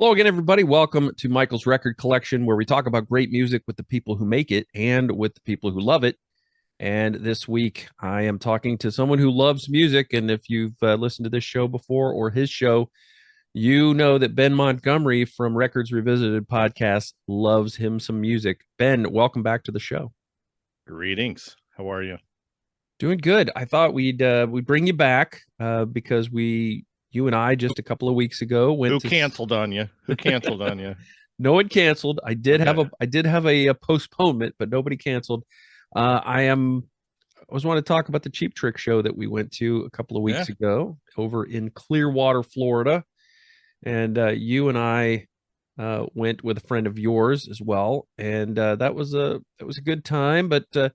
Hello again, everybody. Welcome to Michael's Record Collection, where we talk about great music with the people who make it and with the people who love it. And this week, I am talking to someone who loves music. And if you've listened to this show before or his show, you know that Ben Montgomery from Records Revisited podcast loves him some music. Ben, welcome back to the show. Greetings. How are you? Doing good. I thought we'd bring you back because you and I just a couple of weeks ago went Who to canceled on you? Who canceled on you? No one canceled. Okay. I did have a postponement, but nobody canceled. I was want to talk about the Cheap Trick show that we went to a couple of Yeah. weeks ago over in Clearwater, Florida, and you and I went with a friend of yours as well, and that was a good time. But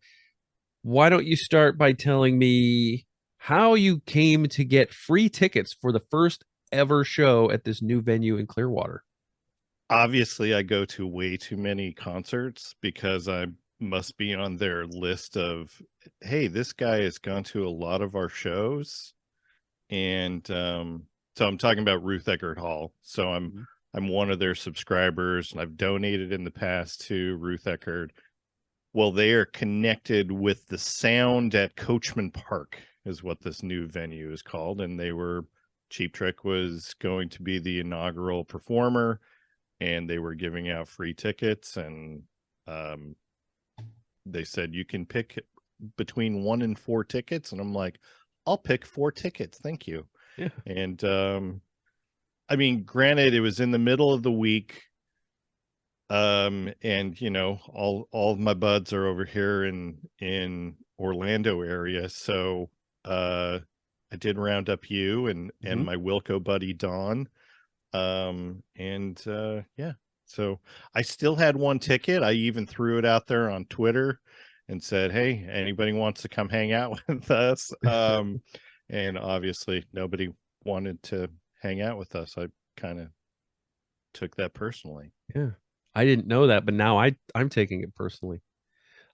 why don't you start by telling me how you came to get free tickets for the first ever show at this new venue in Clearwater? Obviously, I go to way too many concerts because I must be on their list of, hey, this guy has gone to a lot of our shows. And so I'm talking about Ruth Eckerd Hall. So I'm one of their subscribers, and I've donated in the past to Ruth Eckerd. Well, they are connected with the sound at Coachman Park, is what this new venue is called. And Cheap Trick was going to be the inaugural performer, and they were giving out free tickets. And they said, you can pick between 1 and 4 tickets. And I'm like, I'll pick 4 tickets. Thank you. Yeah. And I mean, granted, it was in the middle of the week. And all of my buds are over here in Orlando area, so I did round up you and my Wilco buddy Don. Yeah, so I still had 1 ticket. I even threw it out there on Twitter and said, hey, anybody wants to come hang out with us? And obviously nobody wanted to hang out with us. I kind of took that personally. Yeah. I didn't know that, but now I'm taking it personally.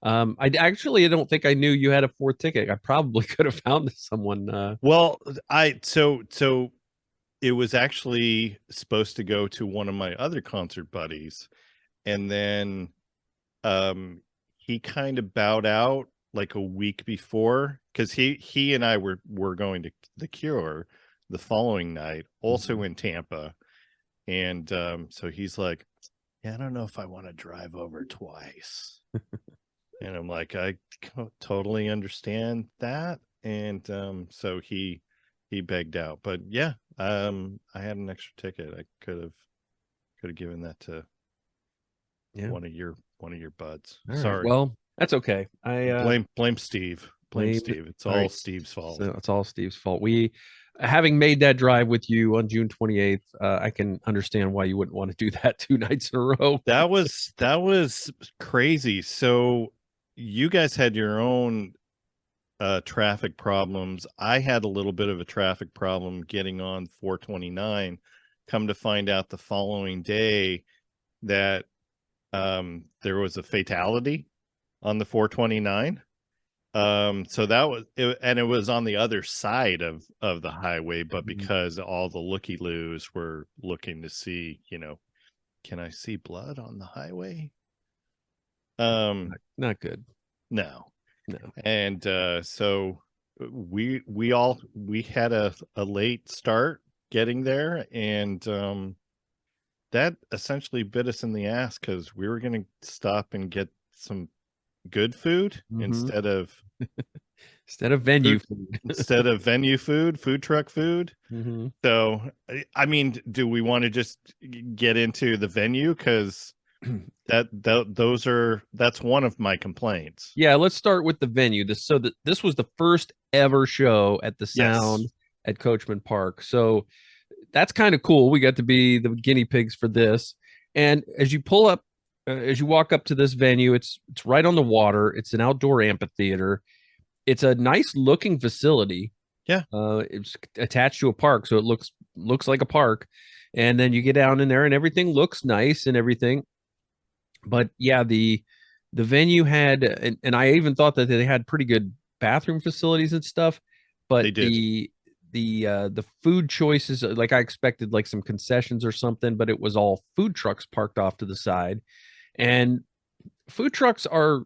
I don't think I knew you had a fourth ticket. I probably could have found someone. Well, so it was actually supposed to go to one of my other concert buddies, and then he kind of bowed out like a week before, because he and I were going to the Cure the following night, also in Tampa. And so he's like, yeah, I don't know if I want to drive over twice. And I'm like, I totally understand that. And so he begged out. But yeah, I had an extra ticket. I could have given that to one of your buds. All right. Sorry. Well, that's okay. I Blame Steve. Blame Steve. It's all right. Steve's fault. So it's all Steve's fault. Having made that drive with you on June 28th, I can understand why you wouldn't want to do that 2 nights in a row. That was crazy. So you guys had your own traffic problems. I had a little bit of a traffic problem getting on 429. Come to find out the following day that there was a fatality on the 429. So that was it, and it was on the other side of the highway, but because all the looky-loos were looking to see, can I see blood on the highway? Not good. No. No. And so we had a late start getting there, and that essentially bit us in the ass, because we were going to stop and get some good food instead of venue food. Instead of venue food truck food. So I mean, do we want to just get into the venue, because that's one of my complaints. Yeah, let's start with the venue. This was the first ever show at the Sound at Coachman Park. So that's kind of cool. We got to be the guinea pigs for this. And as you walk up to this venue, it's right on the water. It's an outdoor amphitheater. It's a nice looking facility. Yeah. It's attached to a park, so it looks like a park. And then you get down in there and everything looks nice and everything. But yeah, the venue had, and I even thought that they had pretty good bathroom facilities and stuff, but they did. the food choices, like I expected like some concessions or something, but it was all food trucks parked off to the side. And food trucks are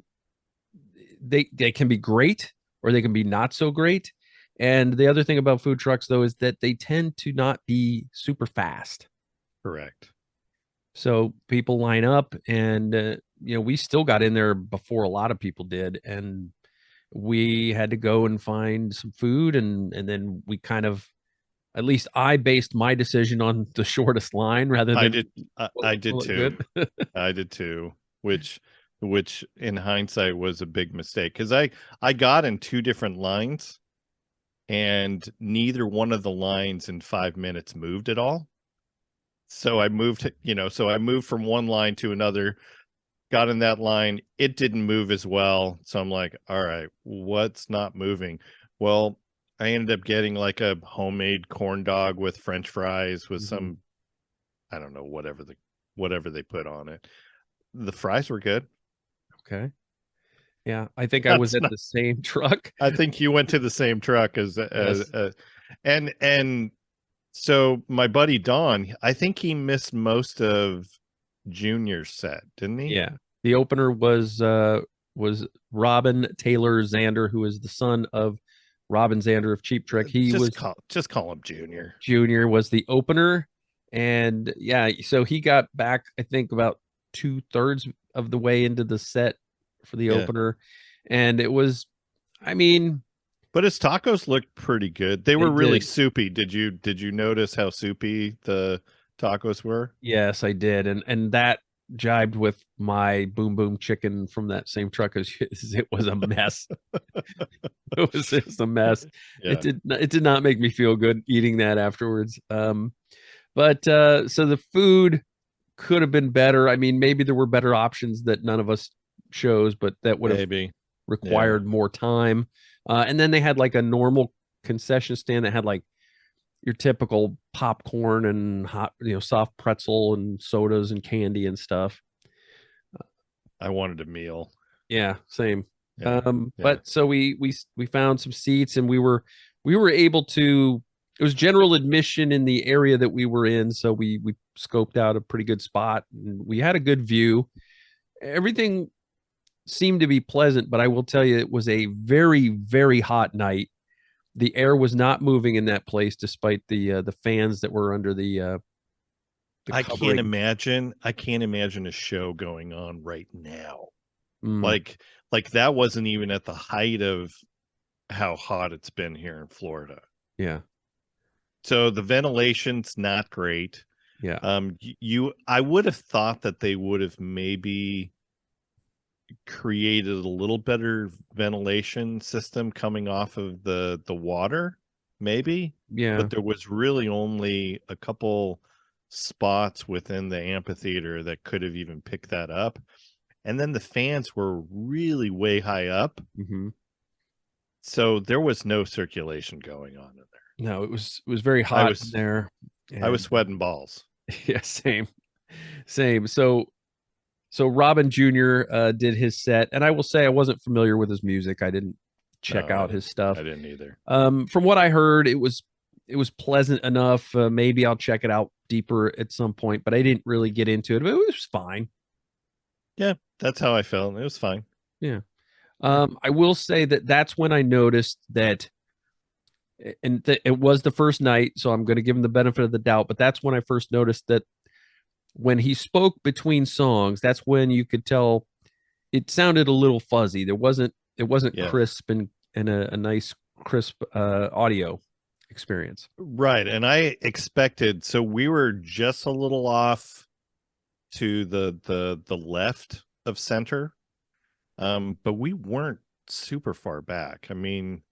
they can be great or they can be not so great. And the other thing about food trucks though is that they tend to not be super fast. Correct. So people line up and we still got in there before a lot of people did, and we had to go and find some food, and then we kind of, at least I based my decision on the shortest line rather I than did. I did will it too. good. I did too. Which in hindsight was a big mistake, because I got in two different lines, and neither one of the lines in 5 minutes moved at all. So I moved, so I moved from one line to another, got in that line. It didn't move as well. So I'm like, all right, what's not moving? Well, I ended up getting like a homemade corn dog with French fries with some, I don't know, whatever they put on it. The fries were good. Okay. Yeah, I think I was That's at not, the same truck. I think you went to the same truck as Yes. and so my buddy Don, I think he missed most of Junior's set, didn't he? Yeah. The opener was Robin Taylor Zander, who is the son of Robin Zander of Cheap Trick. He was Just call him Junior. Junior was the opener. And yeah, so he got back, I think, about 2/3 of the way into the set for the Yeah. opener. And it was, I mean, But his tacos looked pretty good. They they were really did. soupy. Did you notice how soupy the tacos were? Yes, I did. And that jibed with my boom boom chicken from that same truck as it was a mess. It was just a mess. Yeah. It did not make me feel good eating that afterwards. But so the food could have been better. I mean, maybe there were better options that none of us chose, but that would have Maybe. required more time. And then they had like a normal concession stand that had like your typical popcorn and hot, soft pretzel and sodas and candy and stuff. I wanted a meal. Yeah, same. Yeah. Yeah. But so we found some seats, and we were able to. It was general admission in the area that we were in, so we scoped out a pretty good spot, and we had a good view. Everything seemed to be pleasant, but I will tell you, it was a very, very hot night. The air was not moving in that place, despite the fans that were under the I can't covering. imagine. I can't imagine a show going on right now. Mm, Like that wasn't even at the height of how hot it's been here in Florida. yeah, So the ventilation's not great. yeah, I would have thought that they would have maybe created a little better ventilation system coming off of the water, maybe. yeah, But there was really only a couple spots within the amphitheater that could have even picked that up. And then the fans were really way high up. hmm So there was no circulation going on in there. No, it was very hot in there. I was And sweating balls. yeah, same. So Robin Jr. Did his set, and I will say I wasn't familiar with his music. I didn't check No, out his stuff. I didn't either. From what I heard, it was pleasant enough. Maybe I'll check it out deeper at some point, but I didn't really get into it. But it was fine. Yeah, that's how I felt. It was fine. Yeah. I will say that that's when I noticed that, and it was the first night, so I'm going to give him the benefit of the doubt. But that's when I first noticed that when he spoke between songs, that's when you could tell it sounded a little fuzzy. It wasn't Yeah. crisp and a nice crisp audio experience. Right. And I expected, so we were just a little off to the left of center. But we weren't super far back. I mean,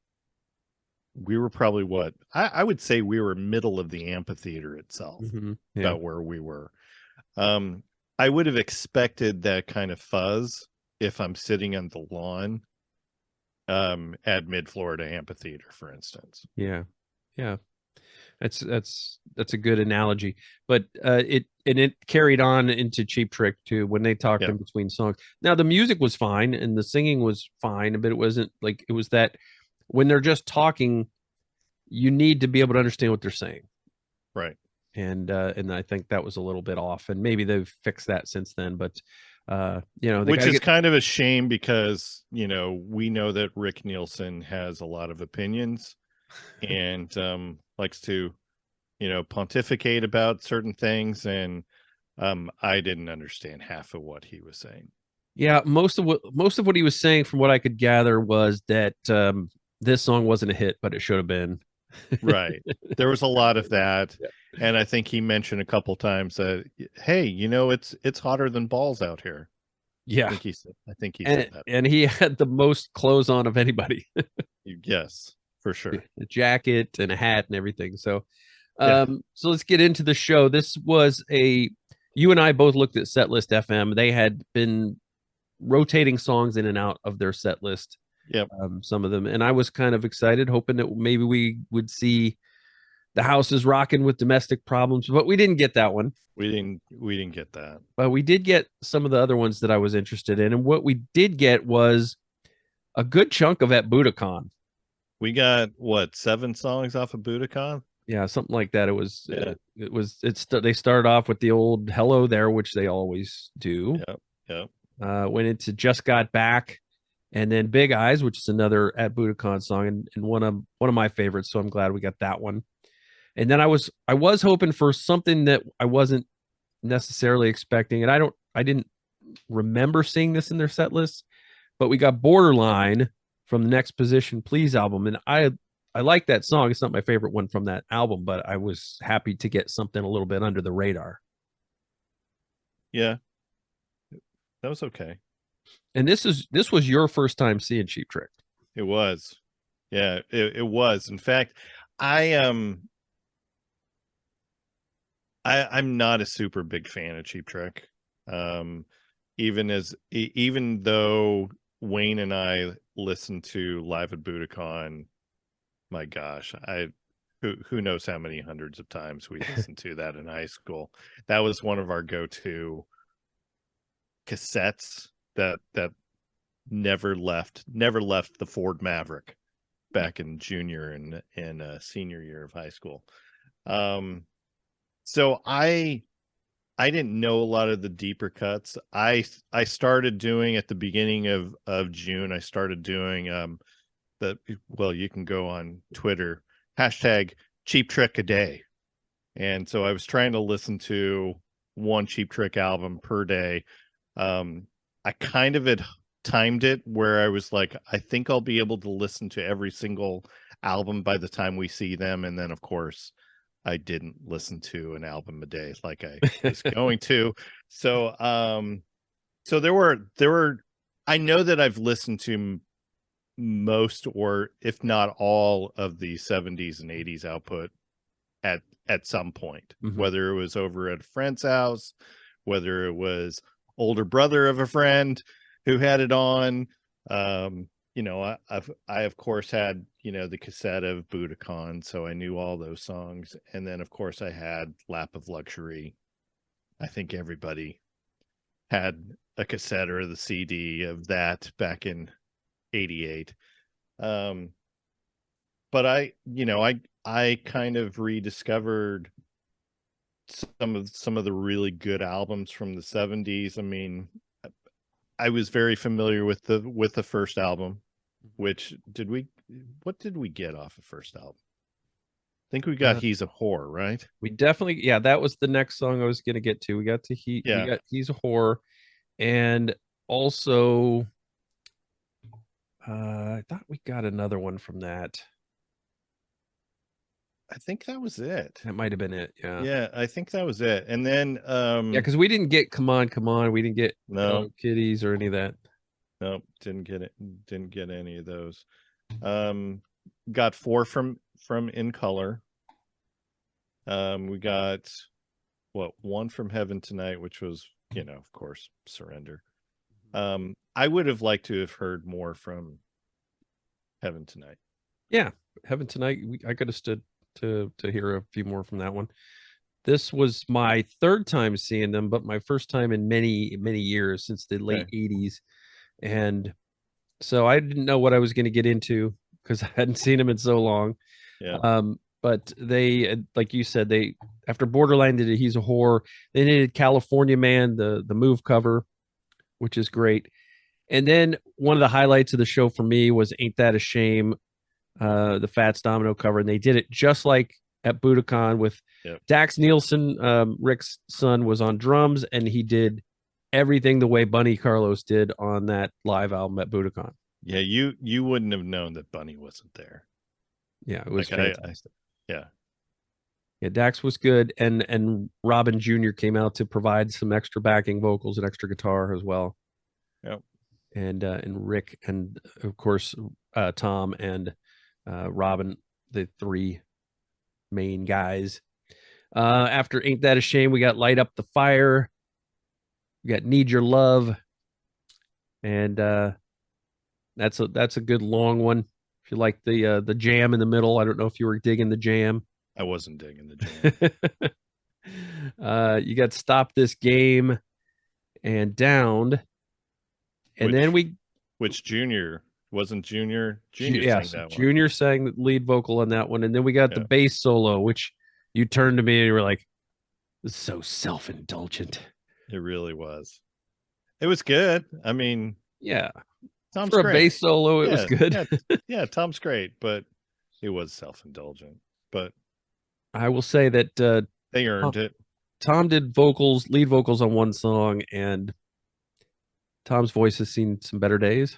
we were probably what I would say we were middle of the amphitheater itself, Yeah. about where we were. I would have expected that kind of fuzz if I'm sitting on the lawn at Mid Florida Amphitheater, for instance. Yeah. Yeah. That's a good analogy. But it carried on into Cheap Trick too when they talked in between songs. Now the music was fine and the singing was fine, but it wasn't like it was that when they're just talking, you need to be able to understand what they're saying. Right. And I think that was a little bit off, and maybe they've fixed that since then. But they got Which to is get. kind of a shame because, we know that Rick Nielsen has a lot of opinions and likes to, pontificate about certain things. And I didn't understand half of what he was saying. Yeah, most of what he was saying, from what I could gather, was that this song wasn't a hit, but it should have been. Right. There was a lot of that. Yeah. And I think he mentioned a couple times that, hey, it's hotter than balls out here. Yeah, I think he and said that. and he had the most clothes on of anybody. Yes, for sure. A jacket and a hat and everything. So, Yeah. so let's get into the show. This was you and I both looked at Setlist FM. They had been rotating songs in and out of their set list, Yep. some of them, and I was kind of excited, hoping that maybe we would see the house is rocking with domestic problems, but we didn't get that one. We didn't get that. But we did get some of the other ones that I was interested in, and what we did get was a good chunk of At Budokan. We got what, 7 songs off of Budokan? Yeah, something like that. Yeah. They started off with the old "Hello There," which they always do. Yep. Yep. Went into "Just Got Back," and then "Big Eyes," which is another At Budokan song, and one of my favorites. So I'm glad we got that one. And then I was hoping for something that I wasn't necessarily expecting, and I didn't remember seeing this in their set list, but we got "Borderline" from the Next Position Please album, and I like that song. It's not my favorite one from that album, but I was happy to get something a little bit under the radar. Yeah. That was okay. And this was your first time seeing Cheap Trick. It was. Yeah, it was. In fact, I'm not a super big fan of Cheap Trick. Even though Wayne and I listened to Live at Budokan, my gosh, who knows how many hundreds of times we listened to that in high school. That was one of our go-to cassettes that never left the Ford Maverick back in junior and senior year of high school. So I didn't know a lot of the deeper cuts. I started doing at the beginning of June. I started doing you can go on Twitter, hashtag Cheap Trick a day. And so I was trying to listen to one Cheap Trick album per day. I kind of had timed it where I was like, I think I'll be able to listen to every single album by the time we see them. And then, of course, I didn't listen to an album a day like I was going to. So, so there were, I know that I've listened to most, or if not all, of the 70s and 80s output at some point, whether it was over at a friend's house, whether it was older brother of a friend who had it on. I of course had, the cassette of Budokan, so I knew all those songs. And then of course I had Lap of Luxury. I think everybody had a cassette or the CD of that back in 88. But I kind of rediscovered some of the really good albums from the 70s. I mean, I was very familiar with the first album, which what did we get off of first album? I think we got He's a Whore, right? We definitely, yeah, that was the next song I was going to get to. We got we got He's a Whore, and also I thought we got another one from that. I think that was it. That might have been it. Yeah. Yeah, I think that was it. And then yeah, because we didn't get Come On, Come On. We didn't get no Kitties or any of that. Nope, didn't get it. Didn't get any of those. Got 4 from In Color. We got 1 from Heaven Tonight, which was, of course, Surrender. I would have liked to have heard more from Heaven Tonight. Yeah, Heaven Tonight. I could have stood to hear a few more from that one. This was my third time seeing them, but my first time in many years, since the late 80s. And so I didn't know what I was going to get into because I hadn't seen them in so long. Yeah. But they, like you said, they after Borderline did it, He's a Whore. They did California Man, the Move cover, which is great. And then one of the highlights of the show for me was Ain't That a Shame, the Fats Domino cover. And they did it just like at Budokan with Yep. Dax Nielsen, Rick's son, was on drums, and he did everything the way Bunny Carlos did on that live album at Budokan. Yeah, you wouldn't have known that Bunny wasn't there. Yeah, it was Like fantastic. Yeah. Yeah, Dax was good, and Robin Jr. came out to provide some extra backing vocals and extra guitar as well. Yep. And Rick, and of course Tom and Robin, the three main guys. After Ain't That a Shame, we got Light Up the Fire. We got Need Your Love, and that's a good long one. If you like the jam in the middle, I don't know if you were digging the jam. I wasn't digging the jam. You got Stop This Game and Downed, and then which Junior wasn't Junior. Yes, sang that one. Junior sang the lead vocal on that one, and then we got the bass solo, which you turned to me and you were like, "This is so self-indulgent." It really was. It was good. I mean, yeah, Tom's for a great. bass solo, it was good. Yeah, Tom's great, but it was self-indulgent. But I will say that they earned it. Tom did lead vocals on one song, and Tom's voice has seen some better days.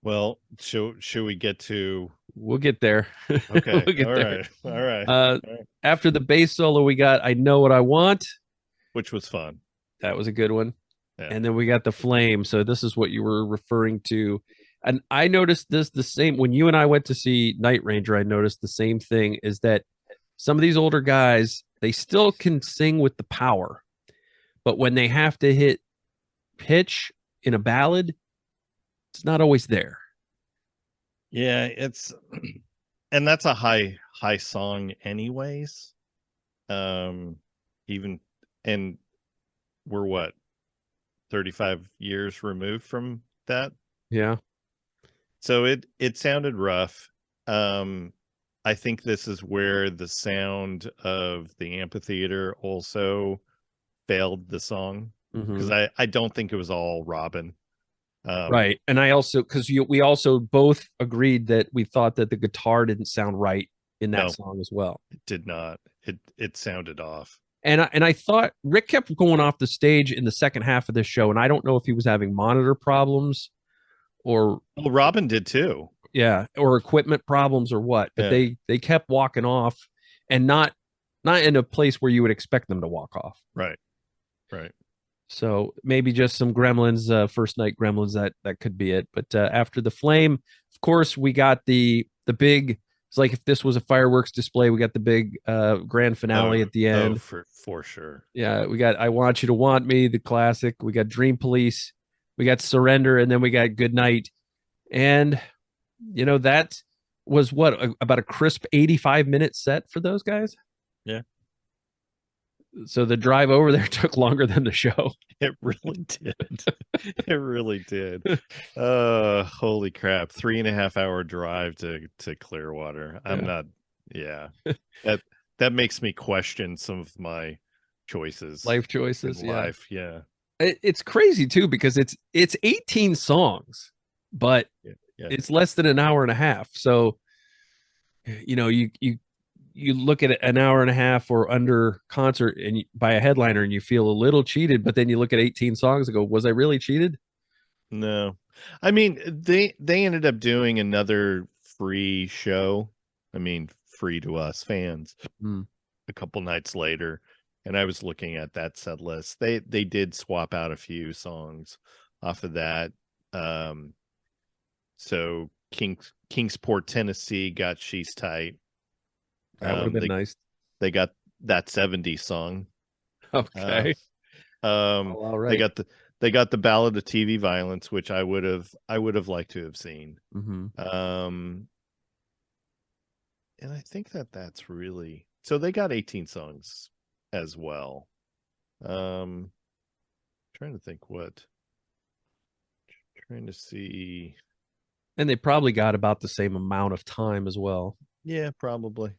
Well, should we get to? We'll get there. Okay. We'll get All there. right. All right. After the bass solo, we got I Know What I Want, which was fun. That was a good one. Yeah. And then we got the Flame. So this is what you were referring to. And I noticed this the same when you and I went to see Night Ranger. I noticed the same thing, is that some of these older guys, they still can sing with the power, but when they have to hit pitch in a ballad, it's not always there. Yeah, and that's a high song anyways. Even, and we're what, 35 years removed from that. Yeah. So it sounded rough. I think this is where the sound of the amphitheater also failed the song, because I don't think it was all Robin. Right. And I also, because we also both agreed that we thought that the guitar didn't sound right in that song as well. It did not. It sounded off. And I thought Rick kept going off the stage in the second half of this show, and I don't know if he was having monitor problems or Robin did too. Yeah, or equipment problems or what. But they kept walking off, and not in a place where you would expect them to walk off. Right. So maybe just some gremlins, first night gremlins. That could be it. But after the Flame, of course, we got the big. It's like if this was a fireworks display, we got the big grand finale at the end. For sure. Yeah, we got I Want You to Want Me, the classic. We got Dream Police. We got Surrender, and then we got Good Night. And that was about a crisp 85-minute set for those guys. Yeah. So the drive over there took longer than the show. It really did. It really did. Holy crap. 3.5 hour drive to Clearwater. I'm not. Yeah. That makes me question some of my choices. Life choices. Life. Yeah. It's crazy too, because it's 18 songs, but it's less than an hour and a half. So, you look at an hour and a half or under concert and by a headliner, and you feel a little cheated, but then you look at 18 songs and go, was I really cheated? No. I mean, they ended up doing another free show. I mean, free to us fans a couple nights later. And I was looking at that set list. They did swap out a few songs off of that. So Kingsport, Tennessee got She's Tight. That would have been nice. They got That 70s song. Okay. All right. They got the Ballad of TV Violence, which I would have liked to have seen. And I think that's really, so they got 18 songs as well. Trying to think trying to see. And they probably got about the same amount of time as well. Yeah, probably.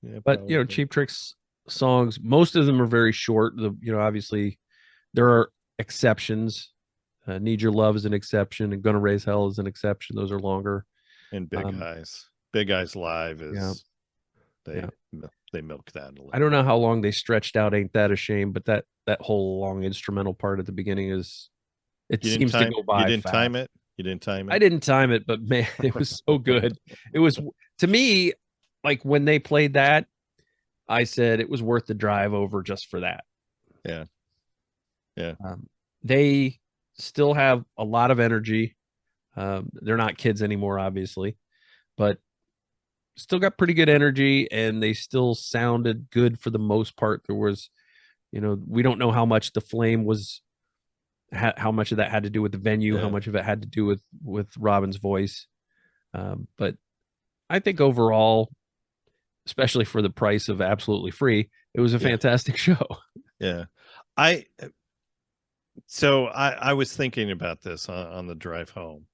Yeah, But probably. Cheap Trick's songs, most of them are very short. Obviously there are exceptions. Need Your Love is an exception, and Gonna Raise Hell is an exception. Those are longer. And Um, Big Eyes Live yeah, is yeah. they milk that a I little don't know bit. how long they stretched out Ain't That a Shame, but that whole long instrumental part at the beginning it seems to go You by didn't time fast. it. You didn't time I it. didn't time it, but man, it was so good. It was, to me, like when they played that, I said it was worth the drive over just for that. Yeah. Yeah. They still have a lot of energy. They're not kids anymore, obviously, but still got pretty good energy, and they still sounded good for the most part. There was, we don't know how much the flame was, how much of that had to do with the venue, how Yeah. much of it had to do with Robin's voice. But I think overall, especially for the price of absolutely free, it was a Yeah. fantastic show. Yeah. I so I was thinking about this on the drive home,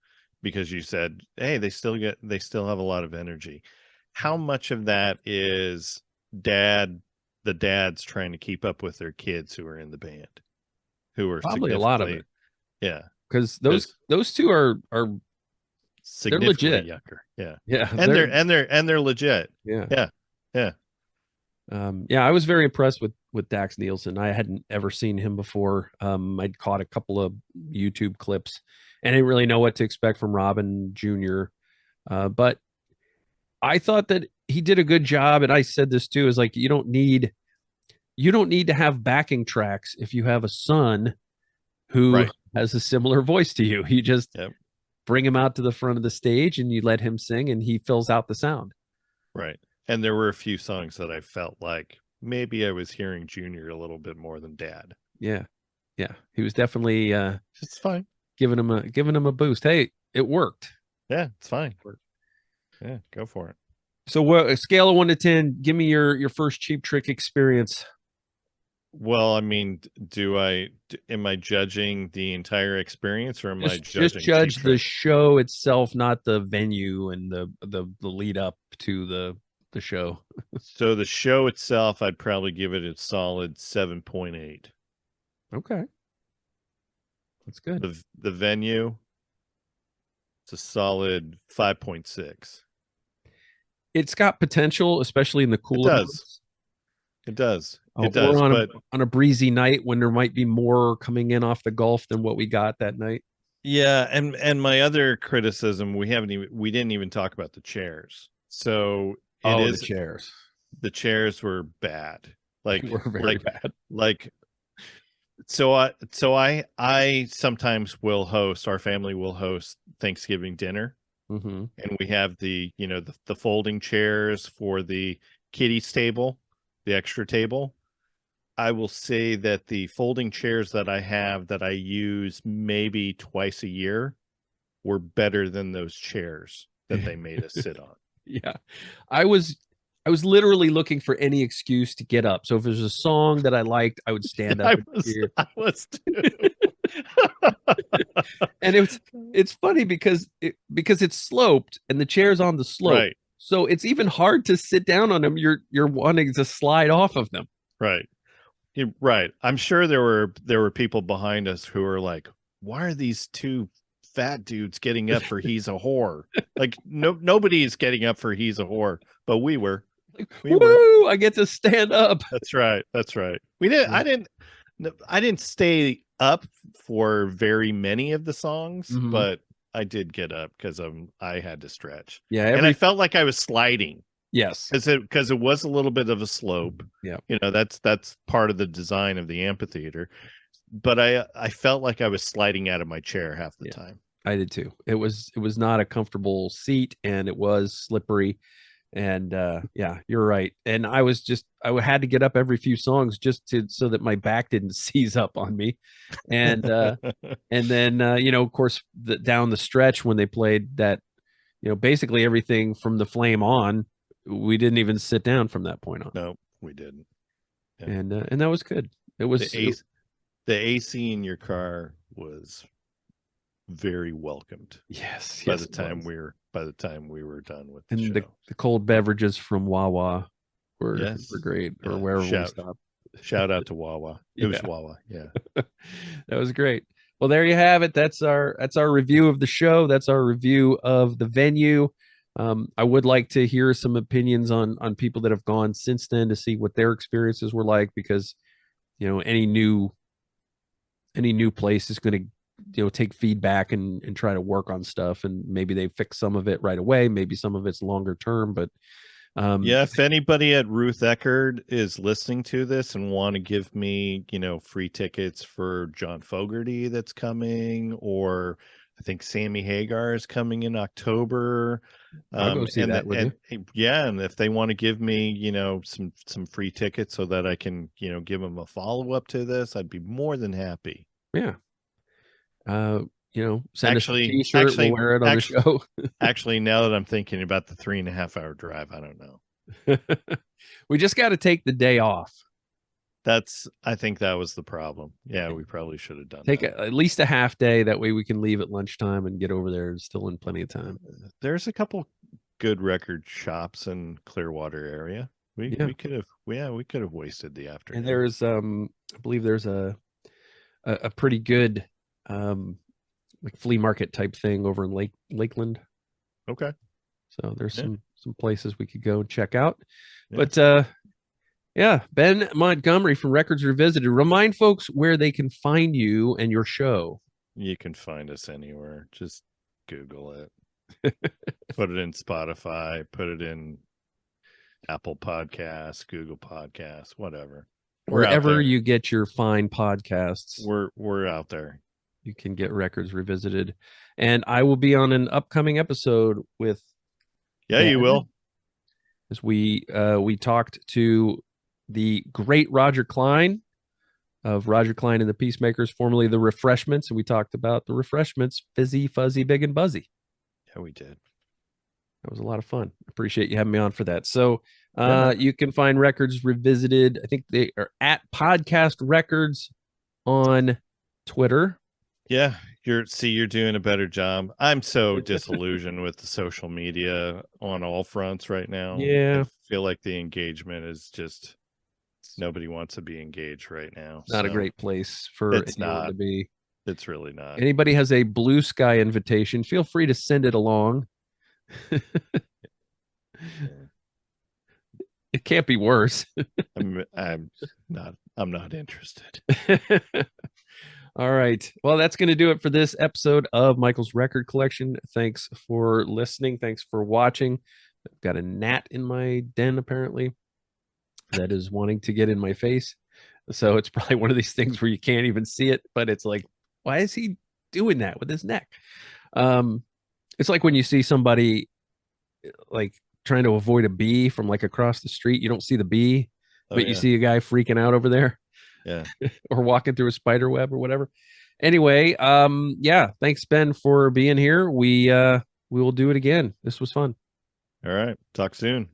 because you said, hey, they still have a lot of energy. How much of that is the dads trying to keep up with their kids who are in the band, who are Probably a lot of significantly, it, yeah, because because those two are they're significantly legit. younger. Yeah. Yeah, And they're legit. yeah. Yeah. Yeah. Yeah, I was very impressed with Dax Nielsen. I hadn't ever seen him before. I'd caught a couple of YouTube clips, and I didn't really know what to expect from Robin Jr. But I thought that he did a good job, and I said this too: is like you don't need to have backing tracks if you have a son who Right. has a similar voice to you. You just Yep. bring him out to the front of the stage, and you let him sing, and he fills out the sound. Right. And there were a few songs that I felt like maybe I was hearing Junior a little bit more than Dad. Yeah, yeah, he was definitely It's fine. giving him a boost. Hey, it worked. Yeah, it's fine. Yeah, go for it. So, what a scale of 1 to 10? Give me your first Cheap Trick experience. Well, I mean, am I judging the entire experience, or am I Just judging Cheap judge the Trick? show itself, not the venue and the lead up to the show. So the show itself, I'd probably give it a solid 7.8. Okay, that's good. The venue, it's a solid 5.6. It's got potential, especially in the It cooler does. months. It does. It Or does. But on a breezy night when there might be more coming in off the Gulf than what we got that night. yeah, and my other criticism, we didn't even talk about the chairs. So Oh, the chairs. the chairs were bad. They were very bad. Like I sometimes will host, our family will host Thanksgiving dinner, Mm-hmm. and we have the folding chairs for the kiddies table, the extra table. I will say that the folding chairs that I have that I use maybe twice a year were better than those chairs that they made us sit on. Yeah. I was I was literally looking for any excuse to get up. So if there's a song that I liked, I would stand up and cheer. I was too. And it's funny because it's sloped and the chair's on the slope. Right, So it's even hard to sit down on them. You're wanting to slide off of them. right. Right. I'm sure there were people behind us who were like, "Why are these two fat dudes getting up for He's a Whore?" Like nobody's getting up for He's a Whore, but we were. Like, We were. woo! I get to stand up. That's right. That's right. We didn't. I didn't stay up for very many of the songs, Mhm. but I did get up because I had to stretch, Yeah, and I felt like I was sliding yes. because it was a little bit of a slope. Yeah. That's part of the design of the amphitheater. But I felt like I was sliding out of my chair half the time. I did too. It was not a comfortable seat and it was slippery. And yeah, you're right. And I had to get up every few songs just so that my back didn't seize up on me. And then of course down the stretch when they played that, basically everything from the flame on, we didn't even sit down from that point on. No, we didn't. Yeah. And that was good. It was the AC in your car was very welcomed. yes. By the time we were by the time we were done with the And show. the cold beverages from Wawa were great, or Yeah. wherever we stopped. Shout out to Wawa. It was Wawa. Yeah. That was great. Well, there you have it. That's our review of the show. That's our review of the venue. I would like to hear some opinions on people that have gone since then to see what their experiences were like, because any new place is going to take feedback and try to work on stuff, and maybe they fix some of it right away, maybe some of it's longer term, but if anybody at Ruth Eckerd is listening to this and want to give me, free tickets for John Fogerty that's coming, or I think Sammy Hagar is coming in October. I'll go see that with you. Yeah, and if they want to give me, some free tickets so that I can, give them a follow-up to this, I'd be more than happy. Yeah. Send us a t-shirt, we'll wear it on the show. Actually, now that I'm thinking about the 3.5 hour drive, I don't know. We just got to take the day off. I think that was the problem. Yeah, we probably should have done at least a half day. That way we can leave at lunchtime and get over there still in plenty of time. There's a couple good record shops in Clearwater area. We could have wasted the afternoon. And there's I believe there's a pretty good like flea market type thing over in Lakeland. Okay. So there's some places we could go and check out. Yeah. But Ben Montgomery from Records Revisited. Remind folks where they can find you and your show. You can find us anywhere. Just Google it. Put it in Spotify, put it in Apple Podcasts, Google Podcasts, whatever. Wherever you get your fine podcasts. We're out there. You can get Records Revisited. And I will be on an upcoming episode with Ben, you will. As we talked to the great Roger Klein of Roger Klein and the Peacemakers, formerly the Refreshments, and we talked about the Refreshments, Fizzy, Fuzzy, Big and Buzzy. Yeah, we did. That was a lot of fun. Appreciate you having me on for that. So you can find Records Revisited. I think they are at Podcast Records on Twitter. Yeah, you're doing a better job. I'm so disillusioned with the social media on all fronts right now. Yeah. I feel like the engagement is just nobody wants to be engaged right now. Not a great place for anyone to be. It's really not. Anybody has a Blue Sky invitation, feel free to send it along. It can't be worse. I'm not interested. All right. Well, that's going to do it for this episode of Michael's Record Collection. Thanks for listening. Thanks for watching. I've got a gnat in my den, apparently, that is wanting to get in my face. So it's probably one of these things where you can't even see it, but it's like, why is he doing that with his neck? It's like when you see somebody like trying to avoid a bee from like across the street. You don't see the bee, but you see a guy freaking out over there. Yeah. Or walking through a spider web or whatever. Anyway, thanks, Ben, for being here. We will do it again. This was fun. All right. Talk soon.